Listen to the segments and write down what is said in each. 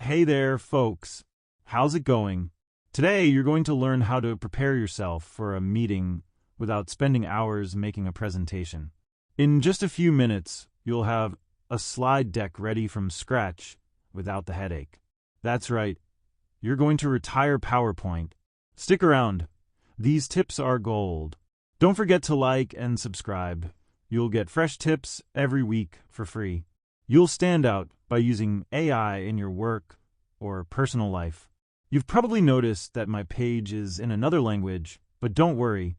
Hey there, folks. How's it going? Today, you're going to learn how to prepare yourself for a meeting without spending hours making a presentation. In just a few minutes, you'll have a slide deck ready from scratch without the headache. That's right, you're going to retire PowerPoint. Stick around. These tips are gold. Don't forget to like and subscribe. You'll get fresh tips every week for free. You'll stand out by using AI in your work or personal life. You've probably noticed that my page is in another language, but don't worry.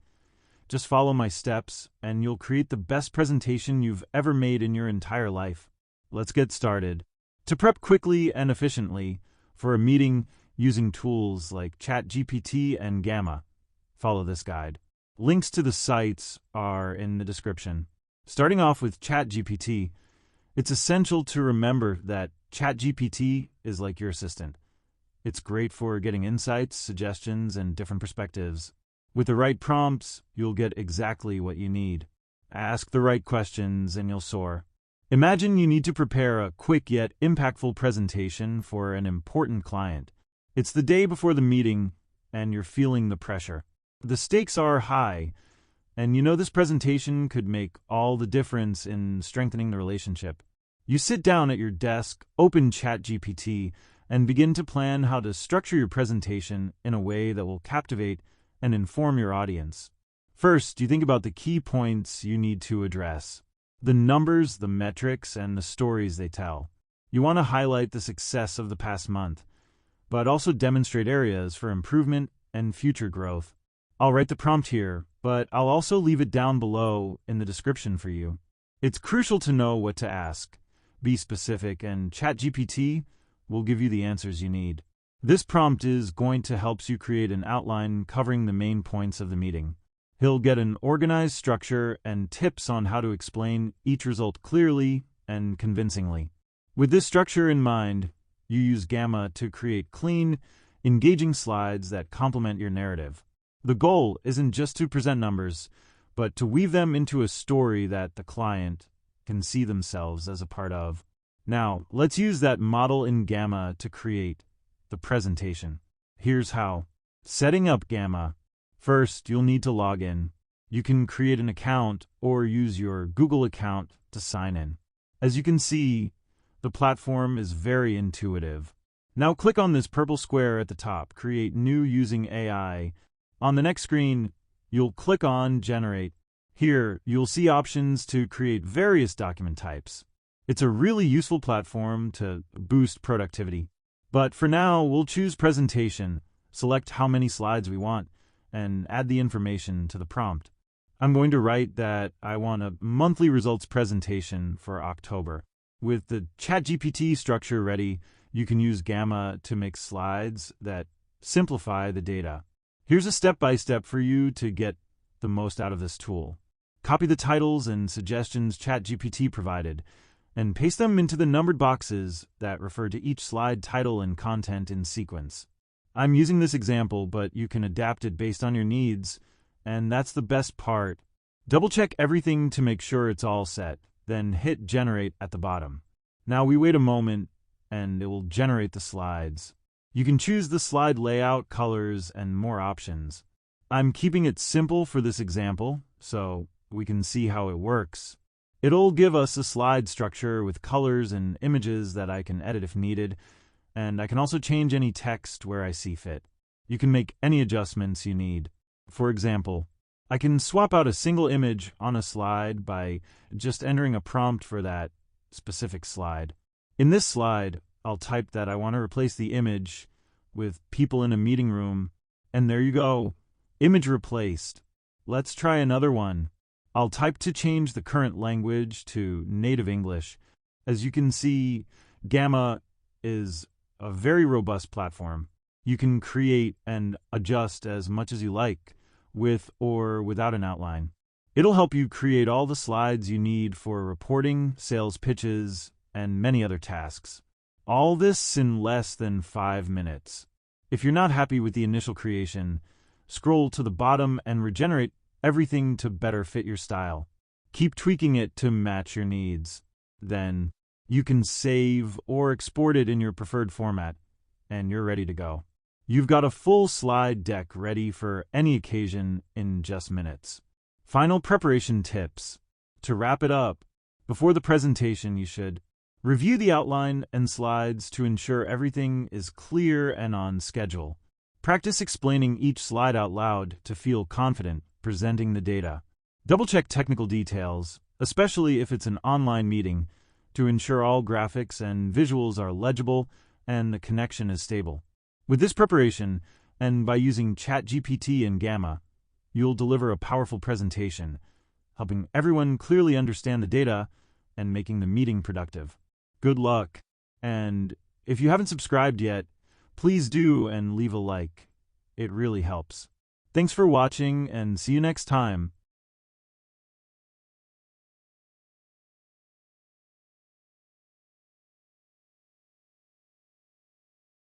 Just follow my steps and you'll create the best presentation you've ever made in your entire life. Let's get started. To prep quickly and efficiently for a meeting using tools like ChatGPT and Gamma, follow this guide. Links to the sites are in the description. Starting off with ChatGPT, it's essential to remember that ChatGPT is like your assistant. It's great for getting insights, suggestions, and different perspectives. With the right prompts, you'll get exactly what you need. Ask the right questions and you'll soar. Imagine you need to prepare a quick yet impactful presentation for an important client. It's the day before the meeting and you're feeling the pressure. The stakes are high, and you know this presentation could make all the difference in strengthening the relationship. You sit down at your desk, open ChatGPT, and begin to plan how to structure your presentation in a way that will captivate and inform your audience. First, you think about the key points you need to address. The numbers, the metrics, and the stories they tell. You want to highlight the success of the past month, but also demonstrate areas for improvement and future growth. I'll write the prompt here, but I'll also leave it down below in the description for you. It's crucial to know what to ask. Be specific, and ChatGPT will give you the answers you need. This prompt is going to help you create an outline covering the main points of the meeting. He'll get an organized structure and tips on how to explain each result clearly and convincingly. With this structure in mind, you use Gamma to create clean, engaging slides that complement your narrative. The goal isn't just to present numbers, but to weave them into a story that the client can see themselves as a part of. Now, let's use that model in Gamma to create the presentation. Here's how. Setting up Gamma. First, you'll need to log in. You can create an account or use your Google account to sign in. As you can see, the platform is very intuitive. Now click on this purple square at the top, Create New using AI. On the next screen, you'll click on Generate. Here, you'll see options to create various document types. It's a really useful platform to boost productivity. But for now, we'll choose Presentation, select how many slides we want, and add the information to the prompt. I'm going to write that I want a monthly results presentation for October. With the ChatGPT structure ready, you can use Gamma to make slides that simplify the data. Here's a step-by-step for you to get the most out of this tool. Copy the titles and suggestions ChatGPT provided, and paste them into the numbered boxes that refer to each slide title and content in sequence. I'm using this example, but you can adapt it based on your needs, and that's the best part. Double-check everything to make sure it's all set, then hit Generate at the bottom. Now we wait a moment, and it will generate the slides. You can choose the slide layout, colors, and more options. I'm keeping it simple for this example, so we can see how it works. It'll give us a slide structure with colors and images that I can edit if needed, and I can also change any text where I see fit. You can make any adjustments you need. For example, I can swap out a single image on a slide by just entering a prompt for that specific slide. In this slide, I'll type that I want to replace the image with people in a meeting room, and there you go. Image replaced. Let's try another one. I'll type to change the current language to native English. As you can see, Gamma is a very robust platform. You can create and adjust as much as you like, with or without an outline. It'll help you create all the slides you need for reporting, sales pitches, and many other tasks. All this in less than 5 minutes. If you're not happy with the initial creation, scroll to the bottom and regenerate everything to better fit your style. Keep tweaking it to match your needs. Then, You can save or export it in your preferred format, and you're ready to go. You've got a full slide deck ready for any occasion in just minutes. Final preparation tips. To wrap it up, before the presentation, you should review the outline and slides to ensure everything is clear and on schedule. Practice explaining each slide out loud to feel confident presenting the data. Double-check technical details, especially if it's an online meeting, to ensure all graphics and visuals are legible and the connection is stable. With this preparation, and by using ChatGPT and Gamma, you'll deliver a powerful presentation, helping everyone clearly understand the data and making the meeting productive. Good luck, and if you haven't subscribed yet, please do and leave a like. It really helps. Thanks for watching, and see you next time.